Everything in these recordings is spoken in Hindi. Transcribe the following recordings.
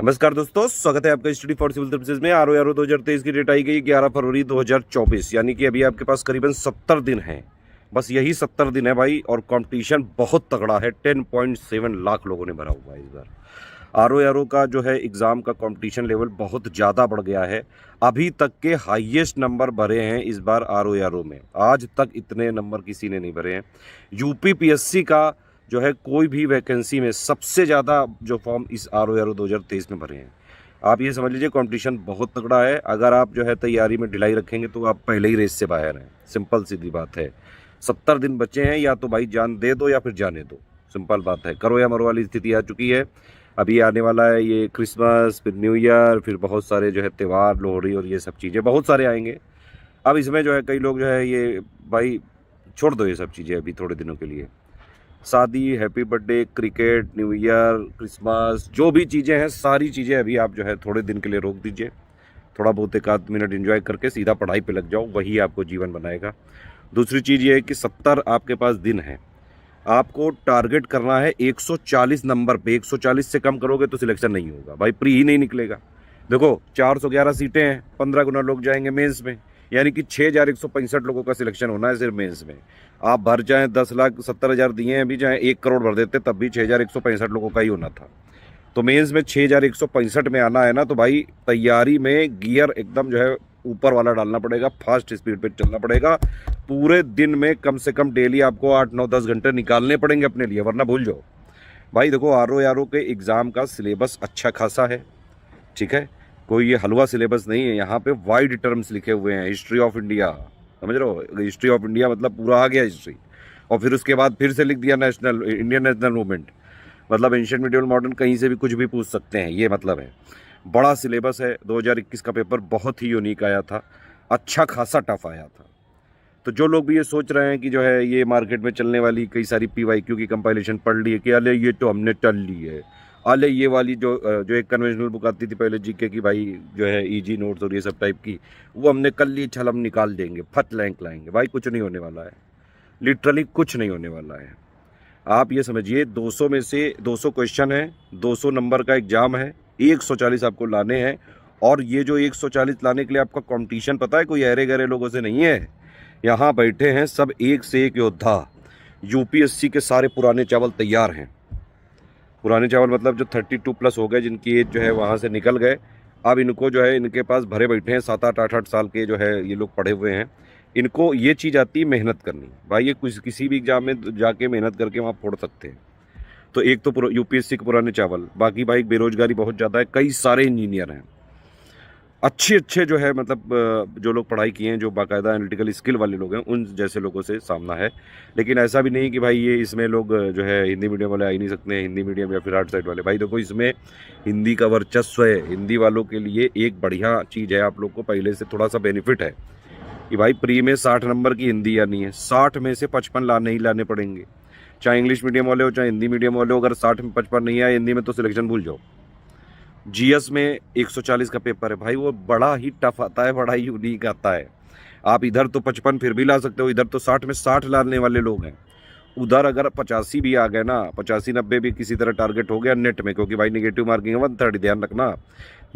नमस्कार दोस्तों, स्वागत है आपका स्टडी फॉर सिविल सर्विसेज में। आरओ 2023 की डेट आई गई 11 फरवरी 2024, यानी कि अभी आपके पास करीबन 70 दिन हैं। बस यही 70 दिन है भाई, और कंपटीशन बहुत तगड़ा है। 10.7 लाख लोगों ने भरा हुआ है इस बार। आरओ का जो है एग्ज़ाम का कंपटीशन लेवल बहुत ज़्यादा बढ़ गया है। अभी तक के हाईएस्ट नंबर भरे हैं इस बार आरओ में। आज तक इतने नंबर किसी ने नहीं भरे हैं। यूपी पीएससी का जो है कोई भी वैकेंसी में सबसे ज़्यादा जो फॉर्म इस आरओ 2023 में भरे हैं। आप ये समझ लीजिए कंपटीशन बहुत तगड़ा है। अगर आप जो है तैयारी में ढिलाई रखेंगे तो आप पहले ही रेस से बाहर हैं। सिंपल सीधी बात है। 70 दिन बचे हैं, या तो भाई जान दे दो या फिर जाने दो। सिंपल बात है, करो या मरो वाली स्थिति आ चुकी है। अभी आने वाला है ये क्रिसमस, फिर न्यू ईयर, फिर बहुत सारे जो है त्यौहार, लोहड़ी और ये सब चीज़ें बहुत सारे आएंगे। अब इसमें जो है कई लोग जो है ये भाई छोड़ दो ये सब चीज़ें अभी थोड़े दिनों के लिए। शादी, happy birthday, cricket, new year, Christmas, जो भी चीज़ें हैं सारी चीज़ें अभी आप जो है थोड़े दिन के लिए रोक दीजिए। थोड़ा बहुत एक आध मिनट एंजॉय करके सीधा पढ़ाई पे लग जाओ, वही आपको जीवन बनाएगा। दूसरी चीज़ ये है कि 70 आपके पास दिन है। आपको टारगेट करना है 140 नंबर पे। 140 से कम करोगे तो सिलेक्शन नहीं होगा भाई, प्री ही नहीं निकलेगा। देखो 411 सीटें हैं, 15 गुना लोग जाएंगे मेंस में, यानी कि 6165 लोगों का सिलेक्शन होना है सिर्फ मेंस में। आप भर जाएं 10,70,000 दिए हैं, अभी चाहे 1 करोड़ भर देते तब भी 6165 लोगों का ही होना था। तो मेंस में 6165 में आना है ना, तो भाई तैयारी में गियर एकदम जो है ऊपर वाला डालना पड़ेगा, फास्ट स्पीड पे चलना पड़ेगा। पूरे दिन में कम से कम डेली आपको 8, 9, 10 घंटे निकालने पड़ेंगे अपने लिए, वरना भूल जाओ भाई। देखो आरओ के एग्ज़ाम का सिलेबस अच्छा खासा है, ठीक है। कोई ये हलवा सिलेबस नहीं है। यहाँ पे वाइड टर्म्स लिखे हुए हैं। हिस्ट्री ऑफ इंडिया, समझ रहे हो? हिस्ट्री ऑफ इंडिया मतलब पूरा आ गया हिस्ट्री, और फिर उसके बाद फिर से लिख दिया नेशनल, इंडियन नेशनल मूवमेंट, मतलब एंशिएंट, मिडिवल, मॉडर्न, कहीं से भी कुछ भी पूछ सकते हैं, ये मतलब है। बड़ा सिलेबस है। 2021 का पेपर बहुत ही यूनिक आया था, अच्छा खासा टफ आया था। तो जो लोग भी ये सोच रहे हैं कि जो है ये मार्केट में चलने वाली कई सारी पीवाईक्यू की कंपाइलेशन पढ़ ली है कि अरे ये तो हमने टल ली है, अरे ये वाली जो एक कन्वेंशनल बुक आती थी पहले जीके की भाई, जो है इजी नोट्स और ये सब टाइप की, वो हमने कल ली, छल हम निकाल देंगे, फट लैंक लाएंगे। भाई कुछ नहीं होने वाला है, लिटरली कुछ नहीं होने वाला है। आप ये समझिए 200 में से 200 क्वेश्चन है, 200 नंबर का एग्जाम है, 140 आपको लाने हैं। और ये जो 140 लाने के लिए आपका कंपटीशन पता है कोई अरे गहरे लोगों से नहीं है। यहाँ बैठे हैं सब एक से एक योद्धा। यूपीएससी के सारे पुराने चावल तैयार हैं। पुराने चावल मतलब जो 32 प्लस हो गए, जिनकी एज जो है वहाँ से निकल गए, अब इनको जो है इनके पास भरे बैठे हैं 7-8, 8-8 साल के जो है ये लोग पढ़े हुए हैं। इनको ये चीज़ आती है मेहनत करनी भाई। ये किसी भी एग्जाम में जाके मेहनत करके वहाँ फोड़ सकते हैं। तो एक तो यूपीएससी के पुराने चावल, बाकी भाई बेरोजगारी बहुत ज़्यादा है, कई सारे इंजीनियर हैं अच्छे जो है, मतलब जो लोग पढ़ाई किए हैं, जो बाकायदा एनालिटिकल स्किल वाले लोग हैं, उन जैसे लोगों से सामना है। लेकिन ऐसा भी नहीं कि भाई ये इसमें लोग जो है हिंदी मीडियम वाले आ ही नहीं सकते हैं, हिंदी मीडियम या फिर आर्ट साइड वाले। भाई देखो इसमें हिंदी का वर्चस्व है। हिंदी वालों के लिए एक बढ़िया चीज़ है, आप लोग को पहले से थोड़ा सा बेनिफिट है कि भाई प्री में 60 नंबर की हिंदी आनी है, 60 में से 55 लाने ही लाने पड़ेंगे। चाहे इंग्लिश मीडियम वाले हो चाहे हिंदी मीडियम वाले हो, अगर 60 में 55 नहीं आए हिंदी में तो सिलेक्शन भूल जाओ। जीएस में 140 का पेपर है भाई, वो बड़ा ही टफ आता है, बड़ा ही यूनिक आता है। आप इधर तो 55 फिर भी ला सकते हो, इधर तो 60 में 60 लाने वाले लोग हैं। उधर अगर 85 भी आ गए ना, 85-90 भी किसी तरह टारगेट हो गया नेट में, क्योंकि भाई नेगेटिव मार्किंग है 130, ध्यान रखना।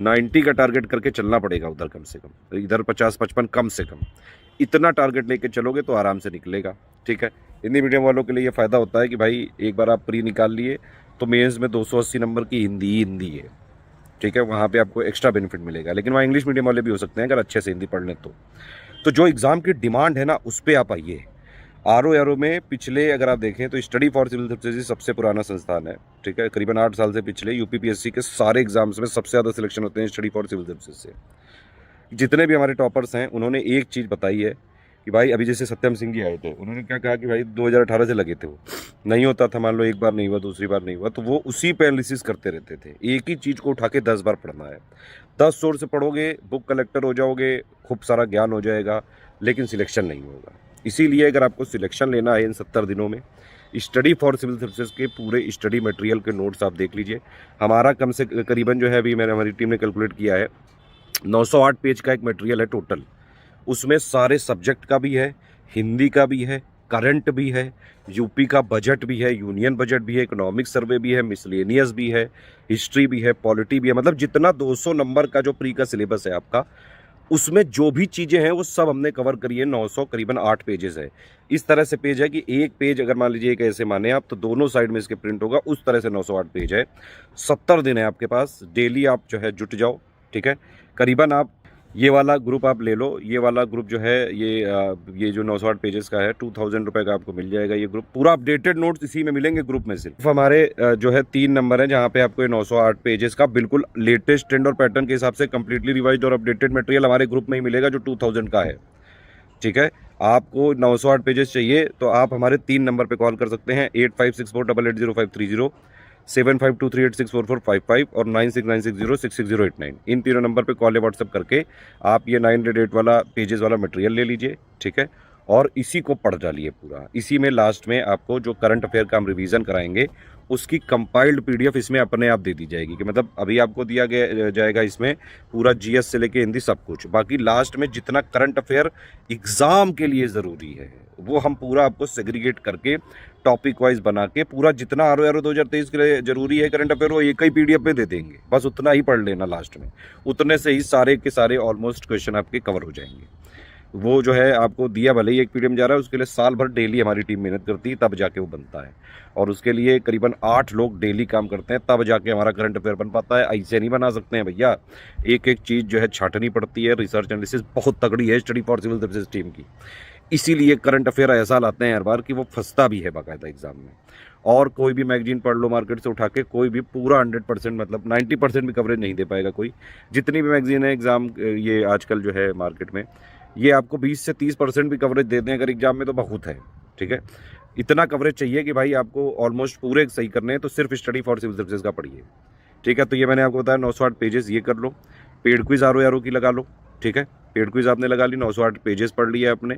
90 का टारगेट करके चलना पड़ेगा उधर कम से कम, इधर 50-55 कम से कम। इतना टारगेट लेके चलोगे तो आराम से निकलेगा, ठीक है। हिंदी मीडियम वालों के लिए ये फ़ायदा होता है कि भाई एक बार आप प्री निकाल लिए तो मेंस में 280 नंबर की हिंदी है, ठीक है। वहाँ पे आपको एक्स्ट्रा बेनिफिट मिलेगा। लेकिन वहाँ इंग्लिश मीडियम वाले भी हो सकते हैं अगर अच्छे से हिंदी पढ़ लें तो जो एग्ज़ाम की डिमांड है ना, उस पर आप आइए। आरओ में पिछले अगर आप देखें तो स्टडी फॉर सिविल सर्विसेज सबसे पुराना संस्थान है, ठीक है। करीबन 8 साल से पिछले यूपीपीएससी के सारे एग्जाम्स में सबसे ज़्यादा सिलेक्शन होते हैं स्टडी फॉर सिविल सर्विसेज से। जितने भी हमारे टॉपर्स हैं उन्होंने एक चीज़ बताई है कि भाई अभी जैसे सत्यम सिंह जी आए थे, उन्होंने क्या कहा कि भाई 2018 से लगे थे, वो नहीं होता था, मान लो एक बार नहीं हुआ, दूसरी बार नहीं हुआ, तो वो उसी पे एनालिसिस करते रहते थे। एक ही चीज़ को उठा के 10 बार पढ़ना है। 10 सोर्स से पढ़ोगे, बुक कलेक्टर हो जाओगे, खूब सारा ज्ञान हो जाएगा, लेकिन सिलेक्शन नहीं होगा। इसीलिए अगर आपको सिलेक्शन लेना है इन 70 दिनों में, स्टडी फॉर सिविल सर्विसेज के पूरे स्टडी मटेरियल के नोट्स आप देख लीजिए। हमारा कम से करीबन जो है अभी हमारी टीम ने कैलकुलेट किया है, 908 पेज का एक मटेरियल है टोटल। उसमें सारे सब्जेक्ट का भी है, हिंदी का भी है, करंट भी है, यूपी का बजट भी है, यूनियन बजट भी है, इकोनॉमिक सर्वे भी है, मिसलेनियस भी है, हिस्ट्री भी है, पॉलिटी भी है। मतलब जितना 200 नंबर का जो प्री का सिलेबस है आपका, उसमें जो भी चीज़ें हैं वो सब हमने कवर करी है। 900 करीबन 8 पेजेस है। इस तरह से पेज है कि एक पेज अगर मान लीजिए एक ऐसे माने आप, तो दोनों साइड में इसके प्रिंट होगा। उस तरह से 908 पेज है। 70 दिन है आपके पास। डेली आप जो है जुट जाओ, ठीक है। करीबन आप ये वाला ग्रुप आप ले लो। ये वाला ग्रुप जो है ये जो 908 पेजेस का है, 2000 रुपये का आपको मिल जाएगा ये ग्रुप। पूरा अपडेटेड नोट्स इसी में मिलेंगे ग्रुप में। सिर्फ हमारे जो है 3 नंबर है जहाँ पे आपको ये 908 पेजेस का बिल्कुल लेटेस्ट ट्रेंड और पैटर्न के हिसाब से कंप्लीटली रिवाइज्ड और अपडेटेड मटेरियल हमारे ग्रुप में ही मिलेगा, जो 2000 का है, ठीक है। आपको 908 पेजेस चाहिए तो आप हमारे 3 नंबर पे कॉल कर सकते हैं, 8564880530, 7523864455 और 9696066089। इन तीनों नंबर पे कॉल या व्हाट्सएप करके आप ये 908 वाला पेजेस वाला मटेरियल ले लीजिए, ठीक है। और इसी को पढ़ डालिए पूरा। इसी में लास्ट में आपको जो करंट अफेयर का हम रिवीजन कराएंगे उसकी कंपाइल्ड पीडीएफ इसमें अपने आप दे दी जाएगी, कि मतलब अभी आपको दिया गया जाएगा इसमें पूरा जीएस से लेके हिंदी सब कुछ। बाकी लास्ट में जितना करंट अफेयर एग्जाम के लिए ज़रूरी है वो हम पूरा आपको सेग्रीगेट करके टॉपिक वाइज बना के पूरा जितना आर 2023 के लिए जरूरी है करंट अफेयर वो एक ही पीडीएफ में दे देंगे। बस उतना ही पढ़ लेना लास्ट में, उतने से ही सारे के सारे ऑलमोस्ट क्वेश्चन आपके कवर हो जाएंगे। वो जो है आपको दिया भले ही एक पीडीएफ जा रहा है, उसके लिए साल भर डेली हमारी टीम मेहनत करती है, तब जाके वो बनता है। और उसके लिए करीबन 8 लोग डेली काम करते हैं, तब जाके हमारा करंट अफेयर बन पाता है। ऐसे नहीं बना सकते हैं भैया। एक एक चीज़ जो है छाटनी पड़ती है। रिसर्च एनालिसिस बहुत तगड़ी है study for civil services team की। इसीलिए करंट अफेयर ऐसा लाते हैं हर बार कि वो फंसता भी है बाकायदा एग्जाम में। और कोई भी मैगजीन पढ़ लो मार्केट से उठा के, कोई भी पूरा 100% मतलब 90% भी कवरेज नहीं दे पाएगा कोई। जितनी भी मैगजीन है एग्जाम ये आजकल जो है मार्केट में, ये आपको 20 से 30% भी कवरेज दे दें अगर एग्जाम में तो बहुत है, ठीक है। इतना कवरेज चाहिए कि भाई आपको ऑलमोस्ट पूरे सही करने हैं, तो सिर्फ स्टडी फॉर सिविल सर्विसेज का पढ़िए, ठीक है। तो ये मैंने आपको बताया 908 पेजेस ये कर लो। पेड क्विज आर की लगा लो, ठीक है। पेड क्विज आपने लगा ली, 908 पेजेस पढ़ लिया आपने,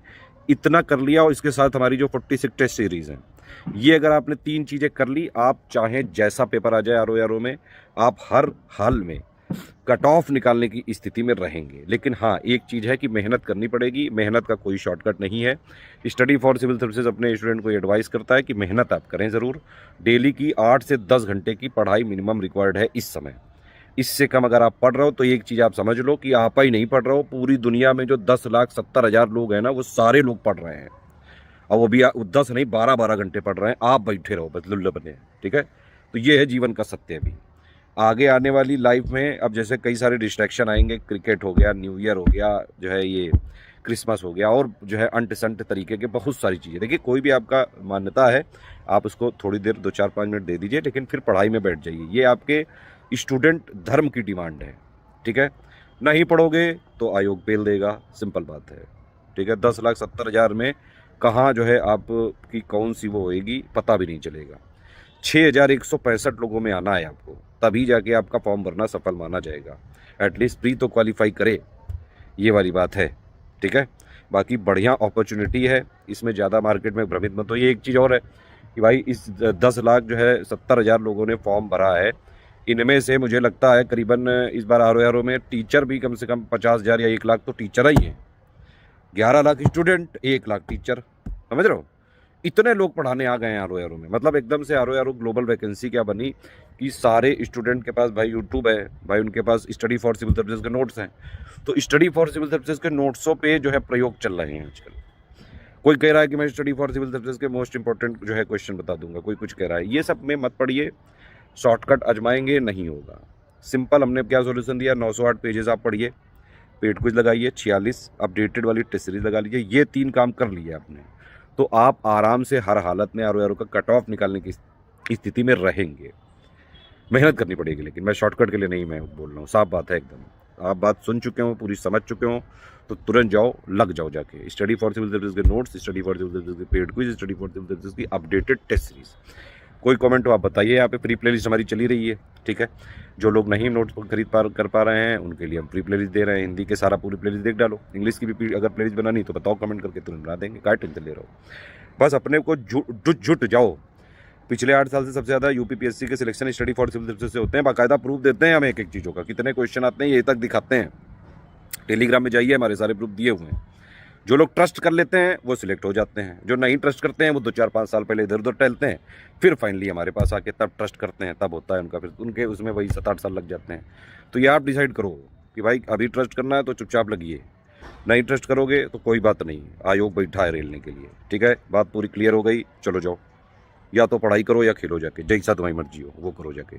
इतना कर लिया। और इसके साथ हमारी जो 46 टेस्ट सीरीज़ हैं, ये अगर आपने 3 चीज़ें कर ली, आप चाहे जैसा पेपर आ जाए आर में, आप हर हाल में कट ऑफ निकालने की स्थिति में रहेंगे। लेकिन हाँ, एक चीज़ है कि मेहनत करनी पड़ेगी। मेहनत का कोई शॉर्टकट नहीं है। स्टडी फॉर सिविल सर्विसेज अपने स्टूडेंट को एडवाइस करता है कि मेहनत आप करें ज़रूर। डेली की 8 से 10 घंटे की पढ़ाई मिनिमम रिक्वायर्ड है इस समय। इससे कम अगर आप पढ़ रहे हो तो एक चीज़ आप समझ लो कि आप ही नहीं पढ़ रहे हो, पूरी दुनिया में जो 10,70,000 लोग हैं ना, वो सारे लोग पढ़ रहे हैं। और वो भी 10 नहीं 12-12 घंटे पढ़ रहे हैं। आप बैठे रहो बस लुल्ल बने, ठीक है। तो ये है जीवन का सत्य। अभी आगे आने वाली लाइफ में अब जैसे कई सारे डिस्ट्रैक्शन आएंगे, क्रिकेट हो गया, न्यू ईयर हो गया, जो है ये क्रिसमस हो गया, और जो है अंट संट तरीके के बहुत सारी चीज़ें। देखिए कोई भी आपका मान्यता है, आप उसको थोड़ी देर 2-4-5 मिनट दे दीजिए, लेकिन फिर पढ़ाई में बैठ जाइए। ये आपके स्टूडेंट धर्म की डिमांड है, ठीक है। नहीं पढ़ोगे तो आयोग पेल देगा, सिंपल बात है, ठीक है। 10,70,000 में कहाँ जो है आपकी कौन सी वो होएगी पता भी नहीं चलेगा। 6,165 लोगों में आना है आपको, तभी जाके आपका फॉर्म भरना सफल माना जाएगा। एटलीस्ट प्री तो क्वालिफाई करे, ये वाली बात है, ठीक है। बाकी बढ़िया अपॉर्चुनिटी है, इसमें ज़्यादा मार्केट में भ्रमित मत हो। ये एक चीज़ और है कि भाई इस 10 लाख जो है 70,000 लोगों ने फॉर्म भरा है, इनमें से मुझे लगता है करीबन इस बार आर में टीचर भी कम से कम 50,000 या 1 लाख तो टीचर ही हैं। 11 लाख स्टूडेंट, 1 लाख टीचर, समझ रहे हो। इतने लोग पढ़ाने आ गए हैं आर में। मतलब एकदम से आर ग्लोबल वैकेंसी क्या बनी कि सारे स्टूडेंट के पास भाई यूट्यूब है, भाई उनके पास स्टडी फॉर सिविल सर्विसेज के नोट्स हैं। तो स्टडी फॉर सिविल सर्विसेज के नोट्सों पे जो है प्रयोग चल रहे हैं आजकल। कोई कह रहा है कि मैं स्टडी फॉर सिविल सर्विसेज के मोस्ट इंपॉर्टेंट जो है क्वेश्चन बता दूंगा, कोई कुछ कह रहा है। ये सब में मत पढ़िए, शॉर्टकट आजमाएंगे नहीं होगा। सिंपल हमने क्या सोल्यूशन दिया, 908 पेजेस आप पढ़िए, पेड क्विज लगाइए, 46 अपडेटेड वाली टेस्ट सीरीज लगा लीजिए। ये 3 काम कर लिए आपने तो आप आराम से हर हालत में आर का कट ऑफ निकालने की स्थिति में रहेंगे। मेहनत करनी पड़ेगी, लेकिन मैं शॉर्टकट के लिए नहीं मैं बोल रहा हूँ, साफ बात है एकदम। आप बात सुन चुके हो, पूरी समझ चुके हो, तो तुरंत जाओ, लग जाओ जाके। स्टडी फॉर सिविल सर्विसेज के notes, study for civil services के paid quiz, study for civil services की अपडेटेड टेस्ट सीरीज। कोई कमेंट हो आप बताइए। यहाँ पे फ्री प्लेलिस्ट हमारी चली रही है, ठीक है। जो लोग नहीं नोट्स कर पा रहे हैं उनके लिए हम फ्री प्लेलिस्ट दे रहे हैं। हिंदी के सारा पूरी प्लेलिस्ट देख डालो, इंग्लिश की भी अगर प्लेलिस्ट बनानी तो बताओ कमेंट करके, तुरंत बना देंगे। क्या टेंशन ले रहे हो, बस अपने को जुट जाओ। पिछले 8 साल से सबसे ज़्यादा यूपीपीएससी के selection study for civil services से होते हैं। बाकायदा प्रूफ देते हैं हमें एक एक चीज़ों का, कितने क्वेश्चन आते हैं ये तक दिखाते हैं। टेलीग्राम में जाइए, हमारे सारे प्रूफ दिए हुए हैं। जो लोग ट्रस्ट कर लेते हैं वो सिलेक्ट हो जाते हैं, जो नहीं ट्रस्ट करते हैं वो 2-4-5 साल पहले इधर उधर टहलते हैं, फिर फाइनली हमारे पास आके तब ट्रस्ट करते हैं, तब होता है उनका, फिर उनके उसमें वही 7-8 साल लग जाते हैं। तो ये आप डिसाइड करो कि भाई अभी ट्रस्ट करना है तो चुपचाप लगिए, नहीं ट्रस्ट करोगे तो कोई बात नहीं, आयोग बैठा है रेलने के लिए। ठीक है, बात पूरी क्लियर हो गई, चलो जाओ, या तो पढ़ाई करो या खेलो जाके, जैसा तुम्हारी मर्जी हो वो करो जाके।